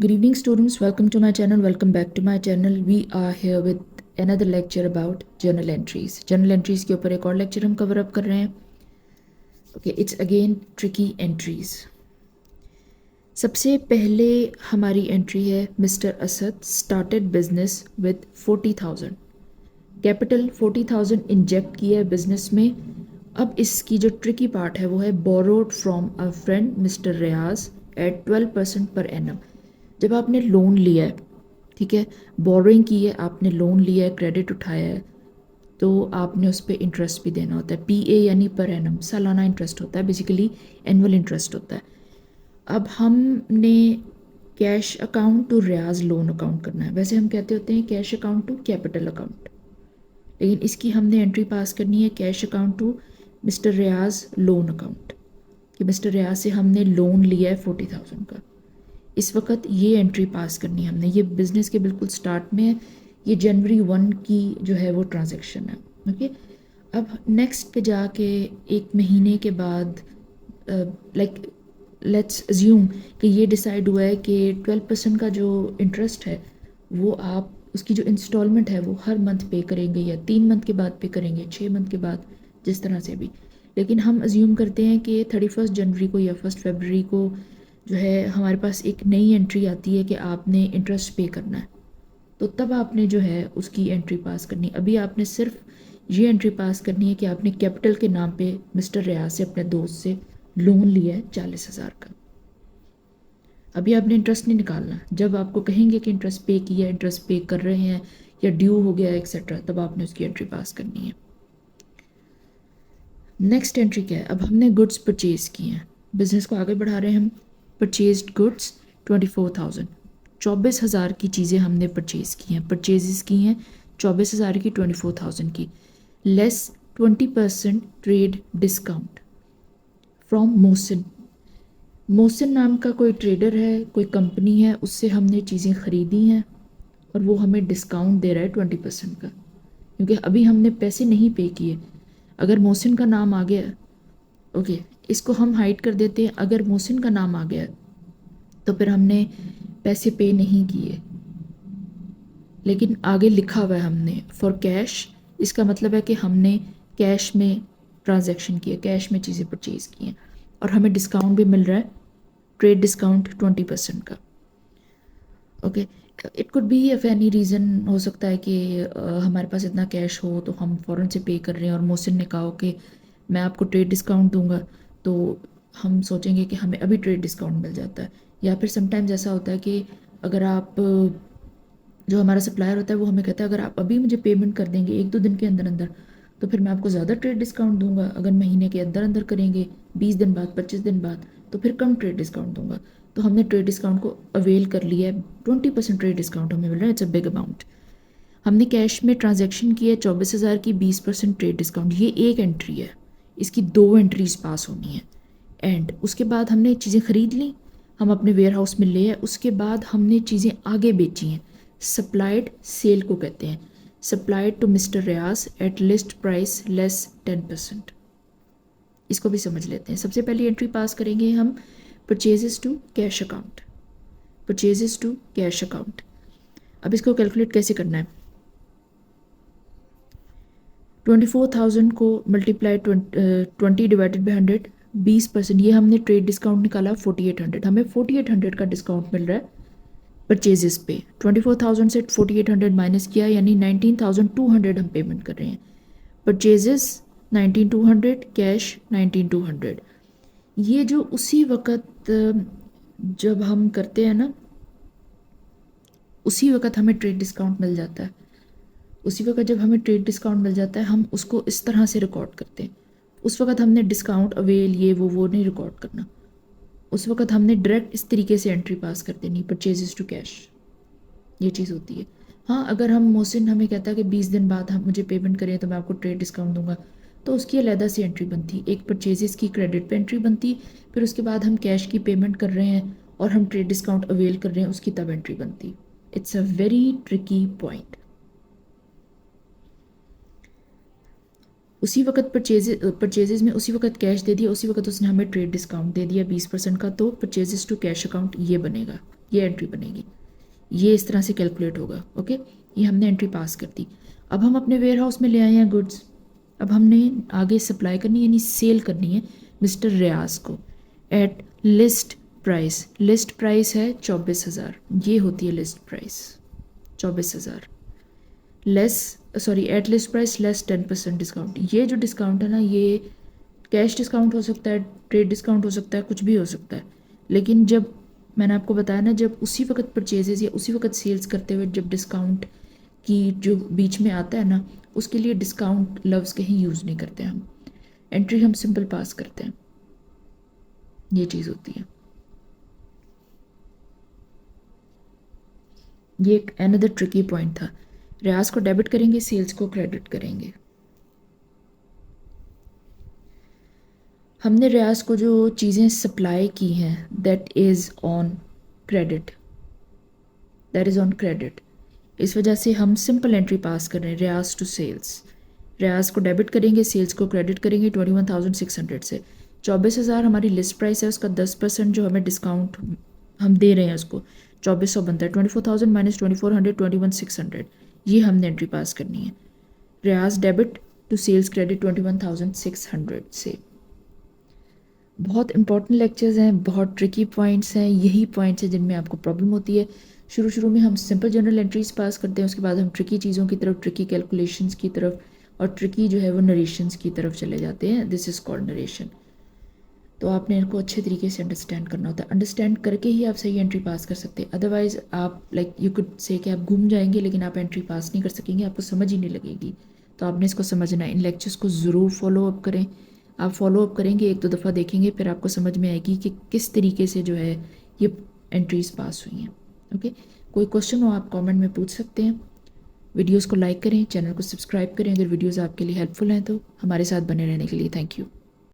Good evening students, welcome to my channel, welcome back to my channel. We are here with another lecture about journal entries. Journal entries के ऊपर एक और lecture हम cover up कर रहे हैं. Okay, it's again tricky entries. सबसे पहले हमारी entry है Mr. Asad started business with 40,000. Capital 40,000 inject किया है business में. अब इसकी जो tricky part है वो है borrowed from a friend Mr. Riaz at 12% per annum. जब आपने लोन लिया है, ठीक है, बोरोइंग की है, आपने लोन लिया है, क्रेडिट उठाया है, तो आपने उस पर इंटरेस्ट भी देना होता है. PA यानी पर एनम, सालाना इंटरेस्ट होता है, बेसिकली एनुअल इंटरेस्ट होता है. अब हमने cash account to Riyaz loan account करना है. वैसे हम कहते होते हैं cash account to capital account, लेकिन इसकी हमने एंट्री पास करनी है cash account to mister Riyaz loan account, कि मिस्टर रियाज से हमने लोन लिया है 40,000 का. इस वक्त ये एंट्री पास करनी है हमने. ये बिज़नेस के बिल्कुल स्टार्ट में है. ये जनवरी 1 की जो है वो ट्रांजैक्शन है. ओके, अब नेक्स्ट पे जाके एक महीने के बाद लाइक लेट्स अज्यूम कि ये डिसाइड हुआ है कि 12% का जो इंटरेस्ट है वो आप उसकी जो इंस्टॉलमेंट है वो हर मंथ पे करेंगे, या 3 मंथ के बाद पे करेंगे, 6 मंथ के बाद, जिस तरह से भी. लेकिन हम अज्यूम करते हैं कि 31 जनवरी को या 1 फरवरी को जो है हमारे पास एक नई एंट्री आती है कि आपने इंटरेस्ट पे करना है. तो तब आपने जो है उसकी एंट्री पास करनी. अभी आपने सिर्फ ये एंट्री पास करनी है कि आपने कैपिटल के नाम पे मिस्टर रियाज से, अपने दोस्त से, लोन लिया है 40,000 का. अभी आपने इंटरेस्ट नहीं निकालना. जब आपको कहेंगे कि इंटरेस्ट पे किया, इंटरेस्ट पे कर रहे हैं या ड्यू हो गया एक्सेट्रा, तब आपने उसकी एंट्री पास करनी है. नेक्स्ट एंट्री क्या है? अब हमने गुड्स परचेज किए हैं, बिजनेस को आगे बढ़ा रहे हैं हम. परचेज्ड गुड्स 24,000, 24,000 की चीज़ें हमने परचेज़ की हैं, परचेजेस की हैं 24,000 की, 24,000 की, less 20% trade discount from Mohsin. Mohsin नाम का कोई ट्रेडर है, कोई कंपनी है, उससे हमने चीज़ें ख़रीदी हैं और वो हमें डिस्काउंट दे रहा है 20% का, क्योंकि अभी हमने पैसे नहीं पे किए. अगर मोहसिन का नाम आ गया, ओके, इसको हम हाइड कर देते हैं. अगर मोहसिन का नाम आ गया तो फिर हमने पैसे पे नहीं किए, लेकिन आगे लिखा हुआ है हमने फॉर कैश. इसका मतलब है कि हमने कैश में ट्रांजैक्शन किया, कैश में चीज़ें परचेज़ की हैं, और हमें डिस्काउंट भी मिल रहा है, ट्रेड डिस्काउंट 20% का. Okay, it could be of any reason. हो सकता है कि हमारे पास इतना कैश हो तो हम फ़ौरन से पे कर रहे हैं और मोहसिन ने कहा कि मैं आपको ट्रेड डिस्काउंट दूंगा, तो हम सोचेंगे कि हमें अभी ट्रेड डिस्काउंट मिल जाता है. या फिर समटाइम्स ऐसा होता है कि अगर आप, जो हमारा सप्लायर होता है वो हमें कहता है अगर आप अभी मुझे पेमेंट कर देंगे 1-2 दिन के अंदर अंदर, तो फिर मैं आपको ज़्यादा ट्रेड डिस्काउंट दूंगा. अगर महीने के अंदर अंदर करेंगे, 20 दिन बाद, 25 दिन बाद, तो फिर कम ट्रेड डिस्काउंट दूंगा. तो हमने ट्रेड डिस्काउंट को अवेल कर लिया है. 20% ट्रेड डिस्काउंट हमें मिल रहा है. It's a big amount. हमने कैश में ट्रांजैक्शन की है 24,000 की, 20% ट्रेड डिस्काउंट. ये एक एंट्री है, इसकी 2 एंट्रीज पास होनी है. एंड उसके बाद हमने चीज़ें ख़रीद ली, हम अपने वेयर हाउस में ले आए. उसके बाद हमने चीज़ें आगे बेची हैं. सप्लाइड सेल को कहते हैं. Supplied to mister Riyaz at list price less 10%. इसको भी समझ लेते हैं. सबसे पहली एंट्री पास करेंगे हम purchases to cash account. Purchases to cash account. अब इसको कैलकुलेट कैसे करना है? 24,000 को मल्टीप्लाई 20 डिवाइडेड बाई 100, 20%. ये हमने ट्रेड डिस्काउंट निकाला 4,800. हमें 4,800 का डिस्काउंट मिल रहा है परचेजेस पे. 24,000 से 4,800 माइनस किया, यानी 19,200 हम पेमेंट कर रहे हैं. Purchases 19,200, cash 19,200. ये जो उसी वक्त जब हम करते हैं ना, उसी वक्त हमें ट्रेड डिस्काउंट मिल जाता है. उसी वक्त जब हमें ट्रेड डिस्काउंट मिल जाता है, हम उसको इस तरह से रिकॉर्ड करते हैं. उस वक्त हमने डिस्काउंट अवेल ये वो नहीं रिकॉर्ड करना. उस वक्त हमने डायरेक्ट इस तरीके से एंट्री पास कर देनी, परचेजेस टू कैश. ये चीज़ होती है. हाँ, अगर हम मोहसिन हमें कहता है कि 20 दिन बाद हम मुझे पेमेंट करें तो मैं आपको ट्रेड डिस्काउंट दूंगा, तो उसकी अलहदा सी एंट्री बनती. एक परचेजेस की क्रेडिट पे एंट्री बनती, फिर उसके बाद हम कैश की पेमेंट कर रहे हैं और हम ट्रेड डिस्काउंट अवेल कर रहे हैं, उसकी तब एंट्री बनती. It's a very tricky point. उसी वक्त परचेजेस में उसी वक्त कैश दे दिया, उसी वक्त उसने हमें ट्रेड डिस्काउंट दे दिया 20% का, तो परचेजेस टू कैश अकाउंट ये बनेगा, ये एंट्री बनेगी, ये इस तरह से कैलकुलेट होगा। ओके, ये हमने एंट्री पास कर दी। अब हम अपने वेयर हाउस में ले आए हैं गुड्स, अब हमने आगे सप्लाई करनी है यानी सेल करनी है मिस्टर रियाज को eight list price. List price है 24,000, ये होती है list price 24,000 less, sorry eight list price less 10% discount. ये जो डिस्काउंट है ना, ये कैश डिस्काउंट हो सकता है, ट्रेड डिस्काउंट हो सकता है, कुछ भी हो सकता है, लेकिन जब मैंने आपको बताया ना, जब उसी वक्त परचेजेस या उसी वक्त सेल्स करते हुए जब डिस्काउंट की जो बीच में आता है ना, उसके लिए डिस्काउंट लफ्ज़ कहीं यूज़ नहीं करते हम, एंट्री हम सिंपल पास करते हैं, ये चीज़ होती है। ये एक अनदर ट्रिकी पॉइंट था। रियाज को डेबिट करेंगे, सेल्स को क्रेडिट करेंगे। हमने रियाज को जो चीज़ें सप्लाई की हैं that is on credit, that is on credit, इस वजह से हम सिंपल एंट्री पास कर रहे हैं रियाज टू सेल्स। रियाज को डेबिट करेंगे, सेल्स को क्रेडिट करेंगे 21,600 से। 24,000 हमारी लिस्ट प्राइस है, उसका 10% जो हमें डिस्काउंट हम दे रहे हैं उसको 2400 बनता है। 24,000 माइनस 2400 21,600, ये हमने एंट्री पास करनी है। रियाज डेबिट टू सेल्स क्रेडिट 21,600 से। बहुत इंपॉर्टेंट लेक्चर्स हैं, बहुत ट्रिकी पॉइंट्स हैं, यही पॉइंट्स हैं जिनमें आपको प्रॉब्लम होती है। शुरू में हम सिंपल जनरल एंट्रीज पास करते हैं, उसके बाद हम ट्रिकी चीज़ों की तरफ, ट्रिकी कैलकुलेशंस की तरफ और ट्रिकी जो है वो नरेशंस की तरफ चले जाते हैं। This is called narration. तो आपने इनको अच्छे तरीके से अंडरस्टैंड करना होता है, अंडरस्टैंड करके ही आप सही एंट्री पास कर सकते हैं। अदरवाइज़ आप लाइक यू कुड से कि आप घूम जाएंगे लेकिन आप एंट्री पास नहीं कर सकेंगे, आपको समझ ही नहीं लगेगी। तो आपने इसको समझना है, इन लेक्चर्स को ज़रूर फॉलो अप करें। आप फॉलो अप करेंगे, एक दो दफ़ा देखेंगे, फिर आपको समझ में आएगी कि किस तरीके से जो है ये एंट्रीज पास हुई हैं। ओके, कोई क्वेश्चन हो आप कमेंट में पूछ सकते हैं। वीडियोस को लाइक करें, चैनल को सब्सक्राइब करें अगर वीडियोस आपके लिए हेल्पफुल हैं तो। हमारे साथ बने रहने के लिए थैंक यू।